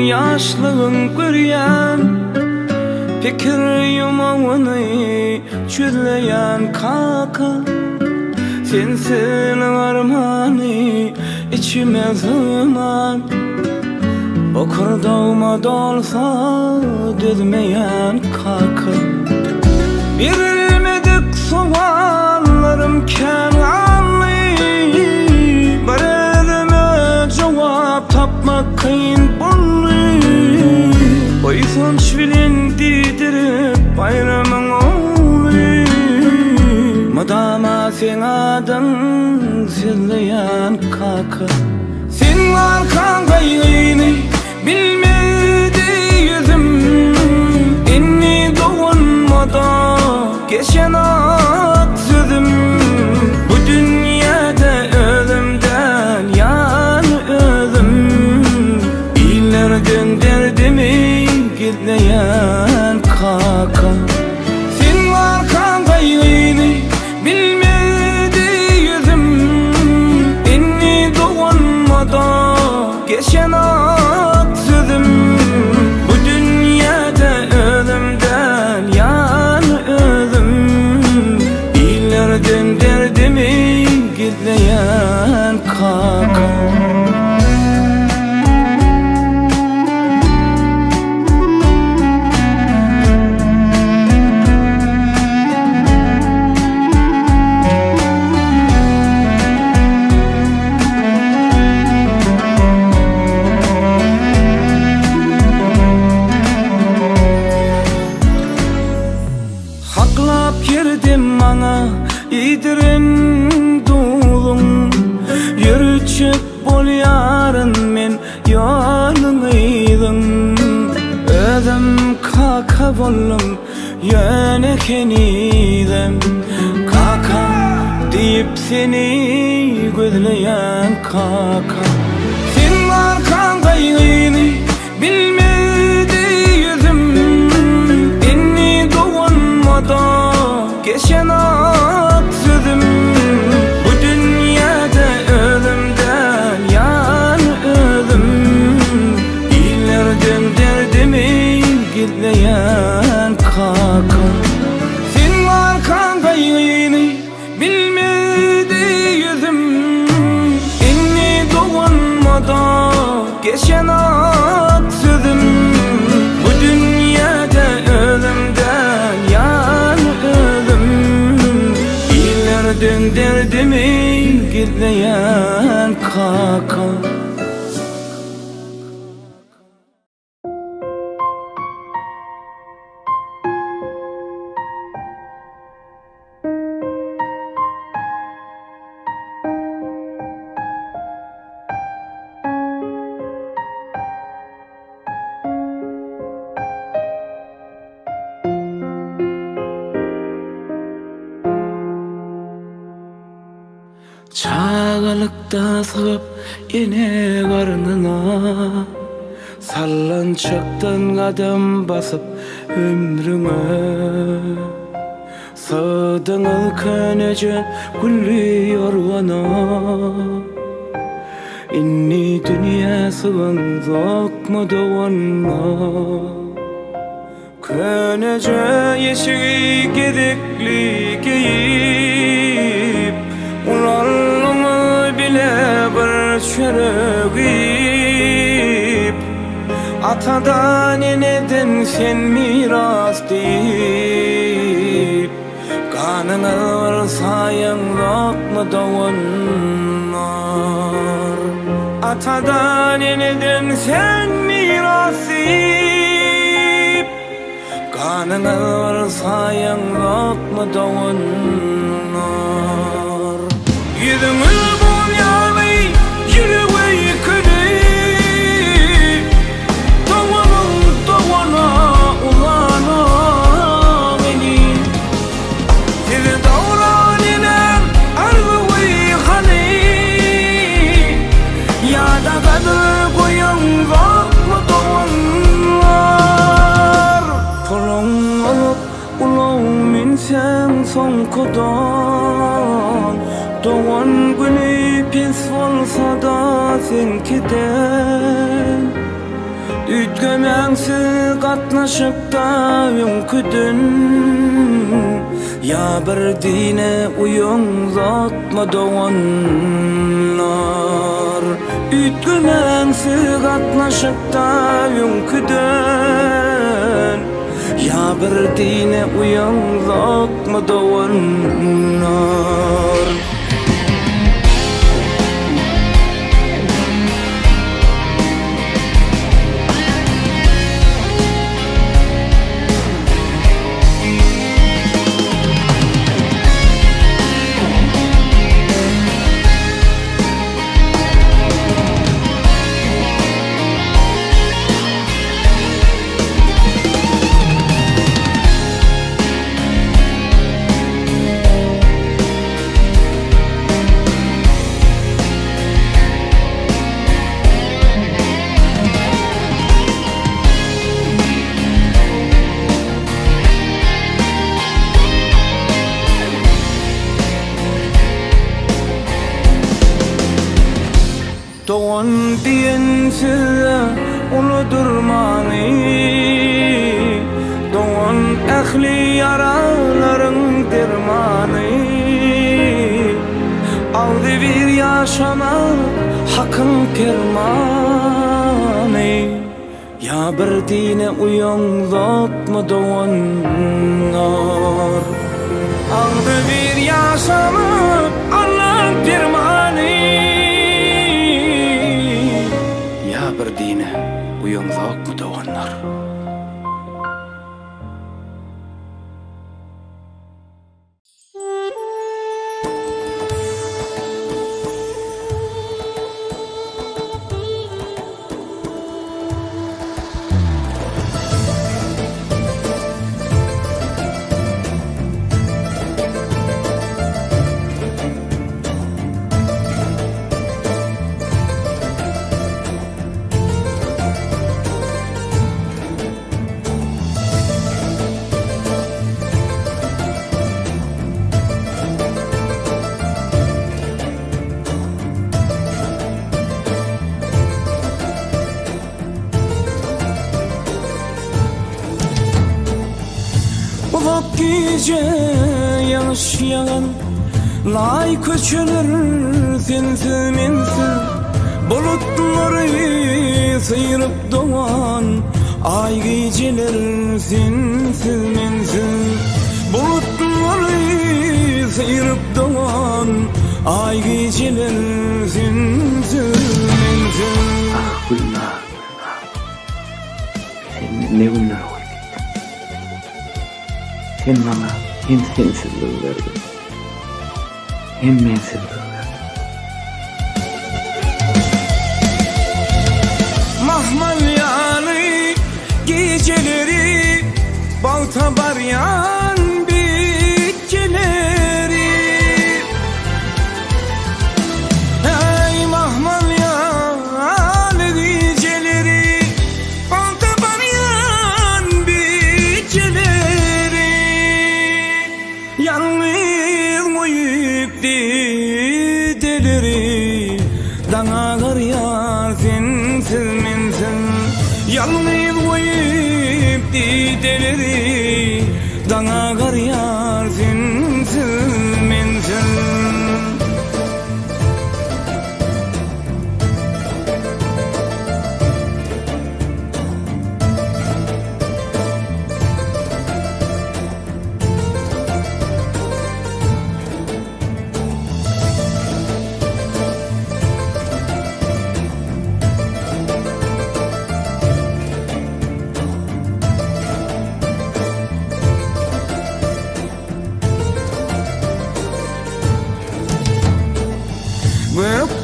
yaşlığın görýän, pikir ýumagyny çözleýän kaka. Sensin armany içime sığman, okur dağıma dolsa dözmeyen kaka. Verilmedik soğanlarım kenanlı, bir özüme cevap tapmak kıyın bunlu. Oysun şvilin didirip bayramın oğlu, madama sen adın sizleyen kaka. Sen arkan gayrını bilmedi yüzüm, inni doğunmada geçen ak sözüm. Bu dünyada ölümden yan özüm, iller gönderdi mi gizleyen kaka. Sen arkan gayrını bilmedi yüzüm, inni doğunmada geçen ak sözüm. Bu dünyada ölümden yan özüm, iller gönderdi mi gizleyen kaka. Haklap girdim bana idirin dulun, yürüçüp bolyarın men yolunydym. Özüm kaka bollum yönekenidem, kaka deyip seni gözleyen kaka. Sen arkan gayrını bilmedi yüzüm, inni doğunmada geçen ak sözüm. Bu dünyada ölümden yan özüm, iller gönderdi mi gizleyen kaka. Sen arkan gayrını bilmedi yüzüm, inni doğunmada geçen ak sözüm. Bu dünyada ölümden yan özüm, iller döndürdü mi gizleyen kaka. Çağalıkta sığıp ine karnına, sallançaktan kadam basıp ömrüme. Sağdan könece gülüyor bana, inni dünya sığın zokma doğanna. Könece yeşiği gedikli giyip, ulanlığımı bile bir çörügip, atadan eneden sen miras deyip, kanını sayın lokma doğanlar. Atadan eneden sen miras deyip, kanını sayın lokma doğanlar. Yüzümü bulyalı yüreği kırı, doğana ulana beni. Sizi davran inen arzuvi hani, yada kadır koyan vaklı doğanlar. Kulun olup ulun minsen son kodan, doğan günü pis olsa da sen giden, Ütgemensi gatnaşypda öňküdün Ya bir dine uýun zatma doganlar Ütgemensi gatnaşypda öňküdün Ya bir dine uýun zatma doganlar Doğan diyen size unudurmani Doğan ehli yaraların dermani Aldı bir yaşama hakkın kermani Ya bir dine uyan zat mı doğanlar Aldı bir yaşama Allah'ın dermani bir dine uyanzak mı doğanlar? Ufak gece yaşayan Lay köçülür sensiz mensiz Bulutları sıyırıp doğan Ay geceler sensiz mensiz Bulutları sıyırıp doğan Ay geceler sensiz mensiz Ah günah Sen ne günah koydun Sen bana hem sensizlik verdin Hem mensizlik verdin Mahmal yanı geceleri Balta baryan bitkileri Ey mahmal yanı geceleri Balta baryan bitkileri Yalnız uyup dideleri Dana gar yar sensiz mensiz Yalnız uyup dideleri Dana gar yar sensiz mensiz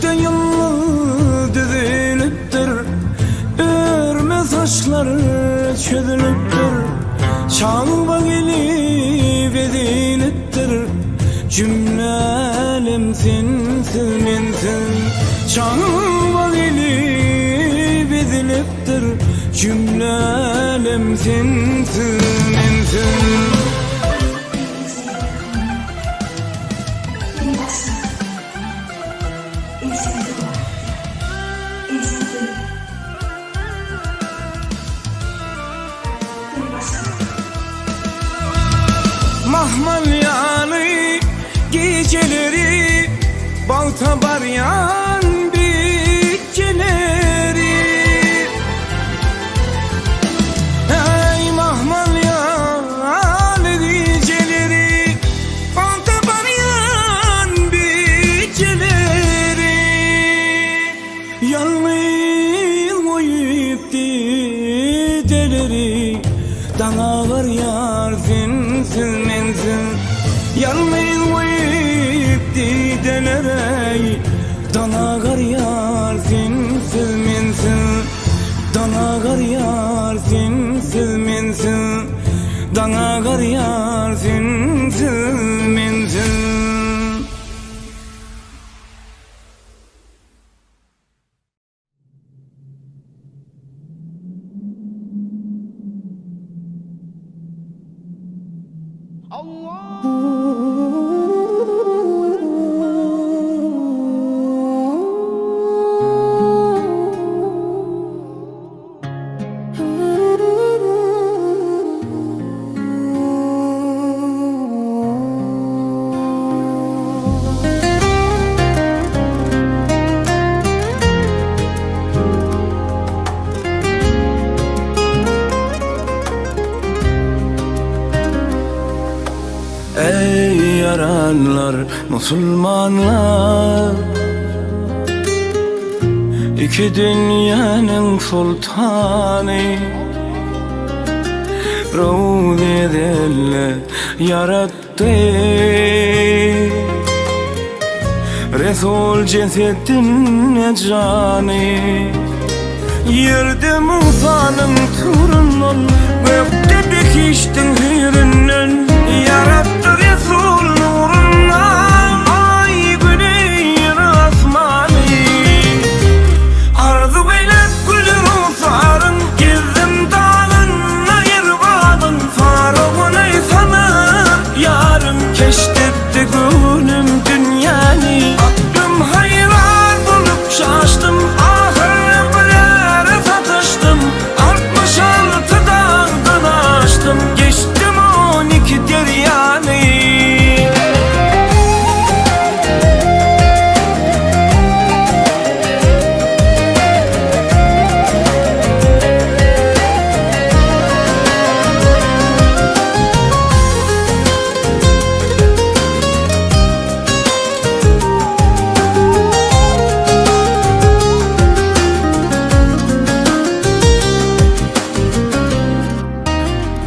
Gökte yıldız düzülüptür Örme saçları çözülüptür Çalba gelip ediliptir Cümle alem sensiz mensiz Çalba gelip ediliptir Cümle alem sensiz mensiz mahmalyalı geceleri, balta baryan bitçeleri. Ey mahmalyalı geceleri, balta baryan bitçeleri. Yalnız koyup gideleri, dağlar yarsın sülmensin. Yalnız koyup gideleri, dağlar yarsın sülmensin. Dağlar yarsın sülmensin. Dağlar yarsın sülmensin. Ey yaranlar, Müslümanlar, iki dünyanın sultanı, Ravzedelle yarattı. Resul cesedin canı, yerde Musa'nın turunun, gökte dikiştin hürünün. Yarattı Resul nurundan, ay güneyin asmanı. Arzu eylep gülün usarın, gezdim dağın ayırvadın. Farağın ey sanıp yarın, keşfetti gönlüm dünyanı. Aklım hayran bulup şaştım, ahır bilere satıştım. 66 dağdan aştım, geçtim 12 deryanı.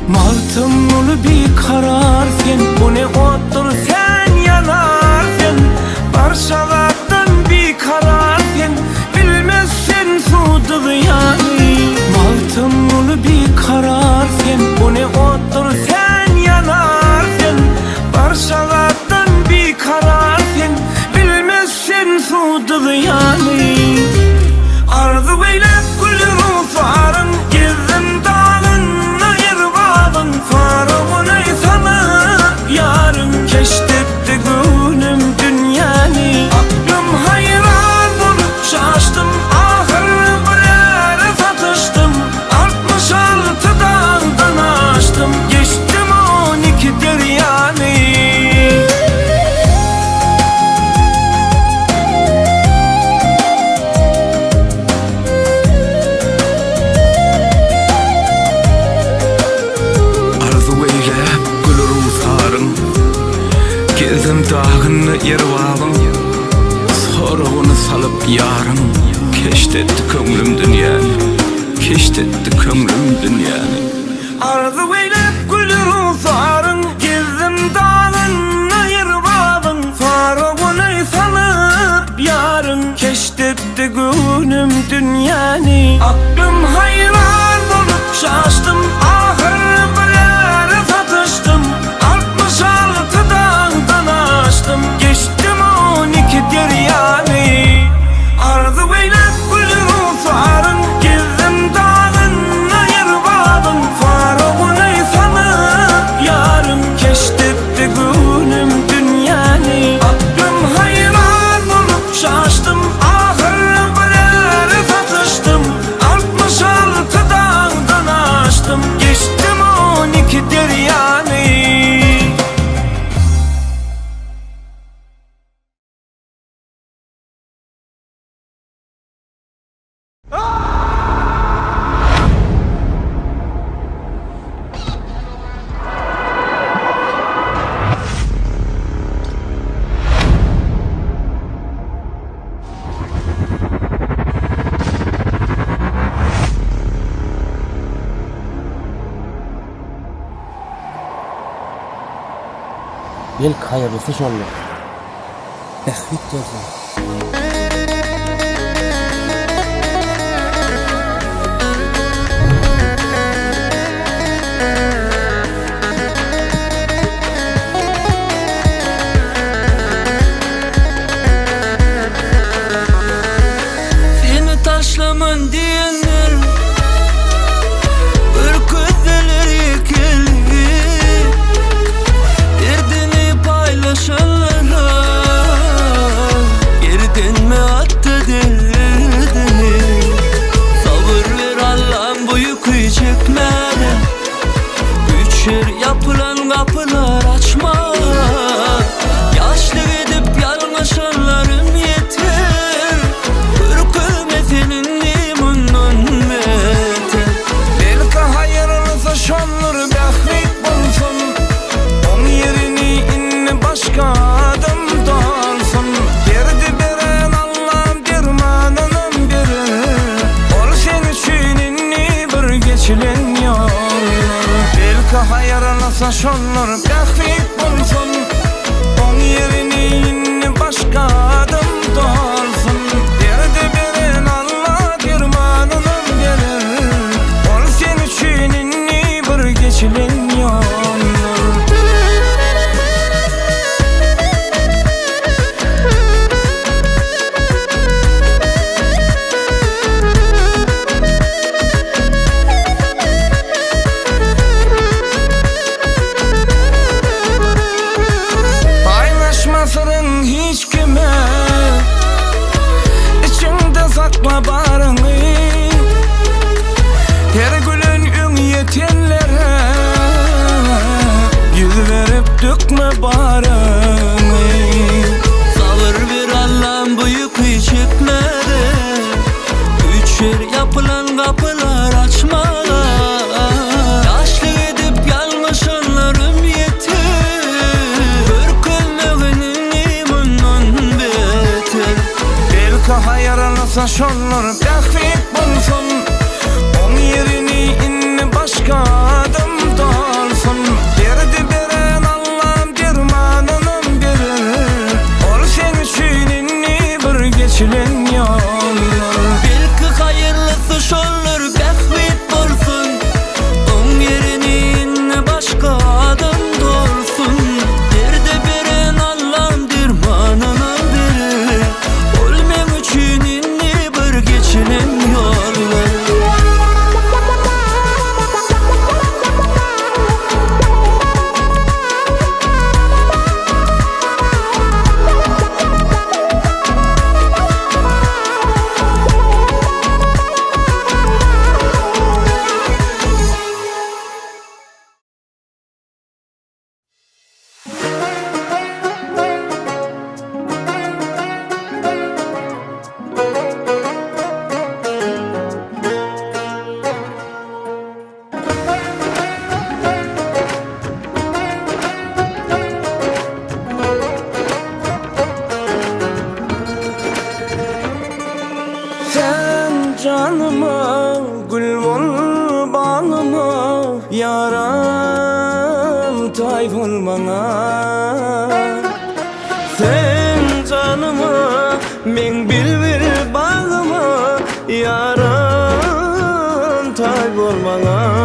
Maltımlı bir karar sen, bu ne ottur sen yanarsın. Parçalardan bir karar sen, bilmezsen sudur yani. Maltımlı bir karar sen, bu ne ottur sen yanarsın. Parçalardan bir karar sen, bilmezsen sudur yani. Arzu eylep gülün usarın, gezdim dağın ayırvadın. Farağın ey sanıp yarın, keşfetti gönlüm dünyanı. Aklım hayran bulup şaştım, ahır bilere satıştım. 66 dağdan aştım, geçtim 12 deryanı. Gezdim dağını yervağım, sorğunu salıp yarım. Keşfetti kömrüm dünyanı, keşfetti kömrüm dünyanı. Arzu eylep gülün usarın, gezdim dağını yervağım. Farağını salıp yarın, keşfetti gönlüm dünyanı. Aklım hayran bulup şaştım, ahır bilere satıştım. 66 dağdan aştım, geçtim 12 deryanı. Arzu eylep gülün usarın, gezdim dağın ayırvadın. Farağın ey sanıp yarın, keşfetti gönlüm dünyanı. Aklım hayran bulup şaştım, ahır bilere satıştım. 66 dağdan aştım, geçtim Belki hayırlısı şonlar. Behbit gözler. Seni taşlaman diyenler bir gözleri kirli, derdini paylaşanlara geriden mi attı derdini? Sabır ver Allah'ım, bu yükü çekmede. Üçer yapılan kapılar açma. Yaşlı gidip yalnışanlarım yeter. Ürkülme senin limonun beter. Belki hayırlısı şonlar behbit bulsun. Onun yerini inni başka adam dalsın. Derdi veren Allah'ım dermanının biri. Ol sen için inni bir geçilen yollar. Belki hayırlısı şonlar behbit bulsun. Onun yerini inni başka adam dalsın. Derdi veren Allah dermanının biri. Ol sen için inni bir geçilen yollar. Paylaşma sırrın hiç kime, içinde sakla barını. Her gülün ün yetenlere yüz verip dökme barını. Sabır ver Allah'ım, bu yükü çekmede. Üçer yapılan kapılar açma. Yaşlı gidip yalnışanlarım yeter. Ürkülmeğinin limonun beter. Belki hayırlısı şonlar behbit bulsun. Onun yerini inni başka adam dalsın. Derdi veren Allah'ım dermanının biri. Ol sen için inni bir geçilen yollar. Belki hayırlısı şonlar behbit bulsun. Onun yerini inni başka adam dalsın. Derdi veren Allah'ım dermanının biri. Ol men için inni bir geçilen yollar. Sen canıma gül ol bağıma, yaram tayfun bana. Sen canıma men bilbil bağıma, yaram tayfun bana.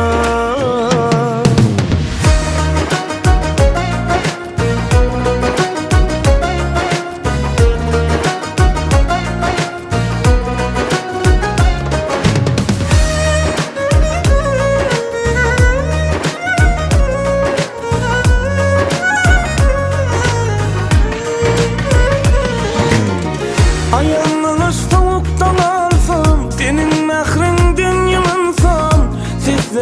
Ayağımın soğuktan alsam, senin mehrinden yalansam. Siz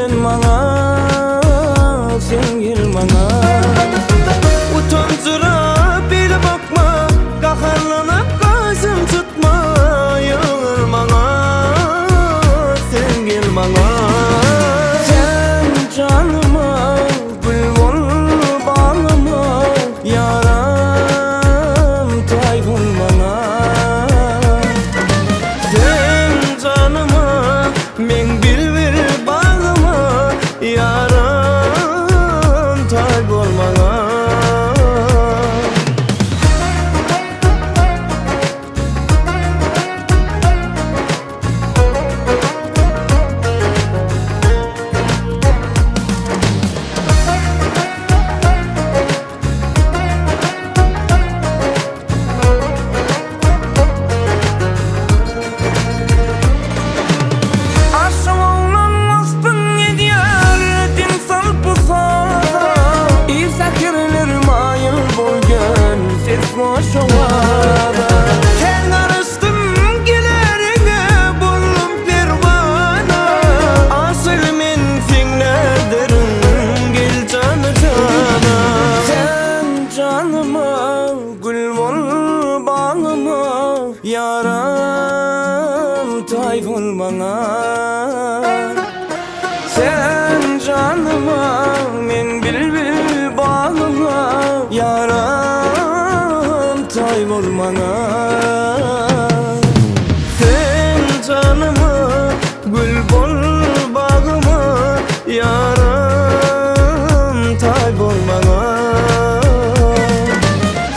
bolmaňa. Sen janyma gül bol bagyma, ýarym tay bolmaňa.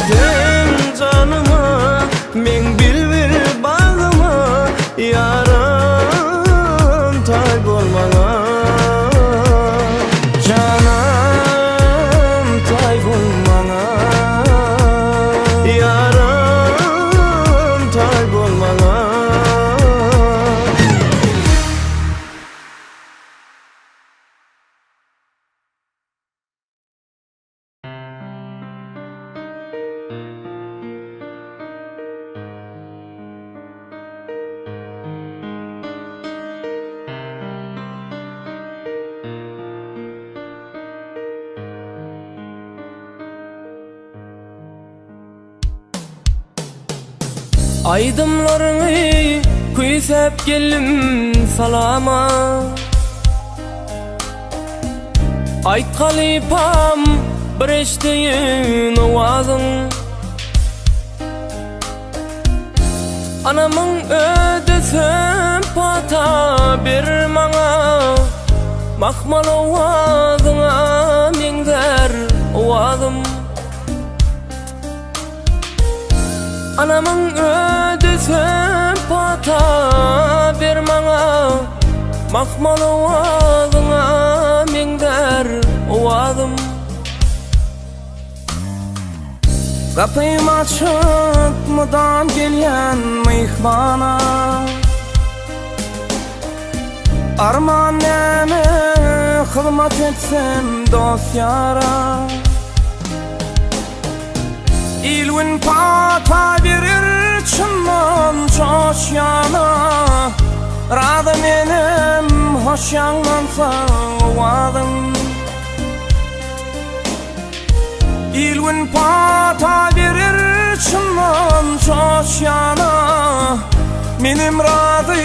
Sen janyma men bilbil bagyma, ýarym tay bolmaňa. Canım tay bolmaňa, ýarym tay bolmaňa. Aydımlaryny küýsep geldim salama. Aýtgaly pam bir eşdeýin owazyň. Anamyň ödesem pata bir maňa, makmal owazyňa meňzer owazym. Anamyň ödesem pata bir maňa, makmal owazyňa meňzer owazym. Gapym açyp mydam gelýän myhmana, arman näme hyzmat etsem dost ýara. İlwin pata birir çyndan çoşýana, rady menem hoş ýanlansa owazym. İlwin pata birir çyndan çoşýana, menem rady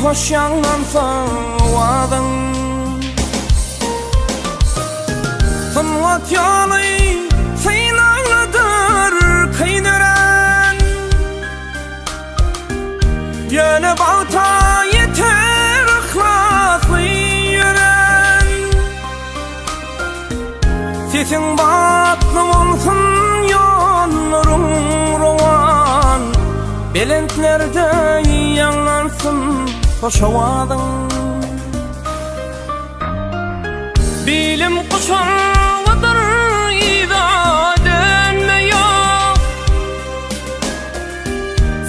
hoş ýanlansa owazym. Sınwat ýaly kynören, ýöne bawta yeter ıhlasly ýören. Sesin batly bolsun ýonlaryň rowan, belentlerde ýanglansyn hoş owazyň. Bilim kuşan wadyr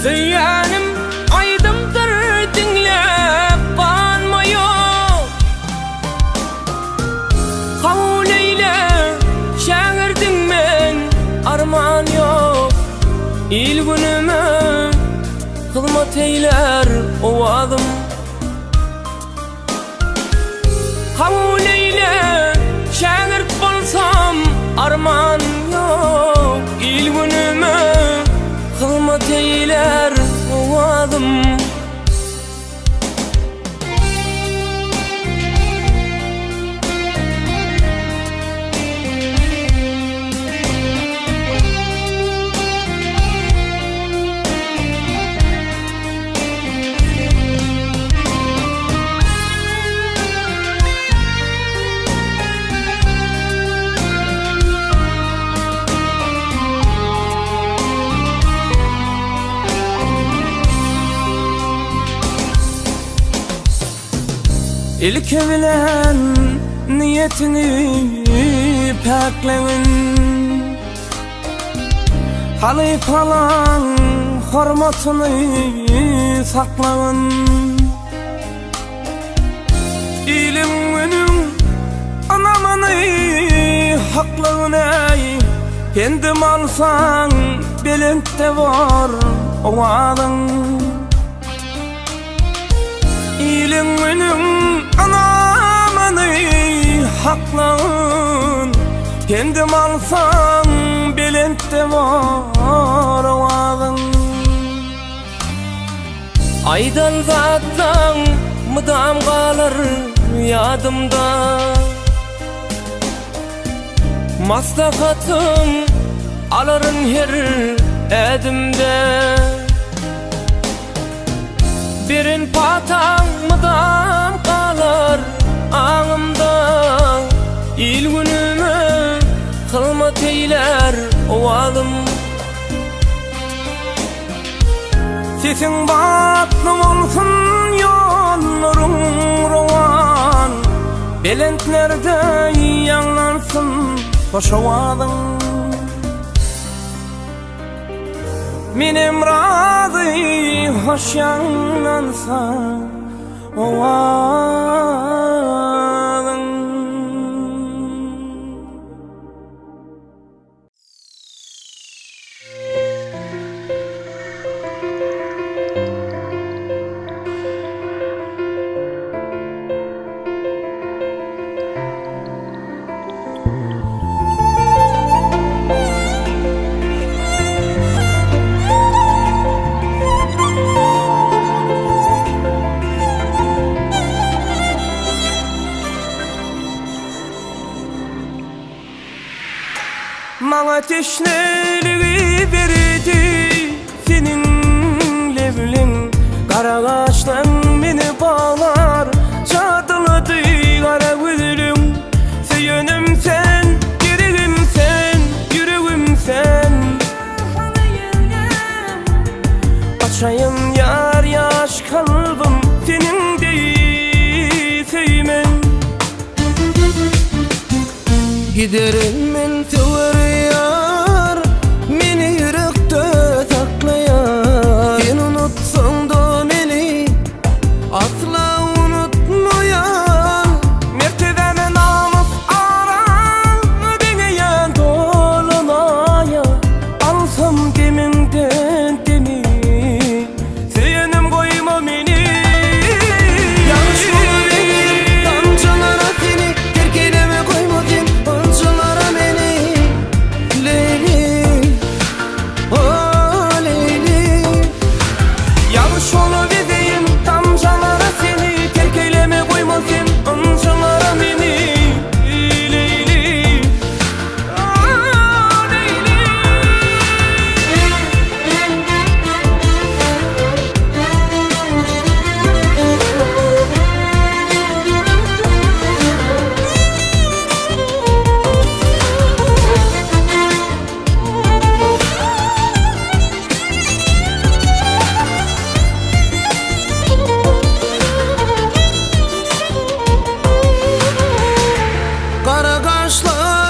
Zeýanym aýdymdyr diňläp banmaýa. Kabul eýle şäherdiň men arman ýok. İl günüme hyzmat eýler owazym. Kabul eýle şähert bolsam arman ýok. İl günüme hyzmat eýler owazym. İlke bilen niyetini paklayın, halifalan hormatını saklayın. İlim önüm anamını haklayın ey, kendim alsan belente var ovadan. İlim önüm anamını haklayın, kendim alsan belente var ovadan. Aydan zatdan mıdam kalır yadımda, maslahatın alırın her edimde. Birin patağımdan kalır ağımda, il günümü kılmat eyler ovalım. Sesin batlı olsun yollarım rovan, belentlerde yanlarsın koşavalım. Minim razı hoş yanlansa ovalım. Bana teşneliği verdi senin levlin, kara kaşlan beni bağlar, çatladı kara gözlüm. Söyünüm sen, yüreğim sen, yüreğim sen. Açayım yar yaş kalbim senin değil sevmen. Giderim men sever yar, meni yürekte saklayar. Sen unutsan da meni asla unutmayan. Mertebeme namus aran, beni yan dolanaya. Alsam geminden demi, seyenim koyma meni. Yanlış olur beni, damcılara seni, terk eyleme koyma sen. Kara kaşlar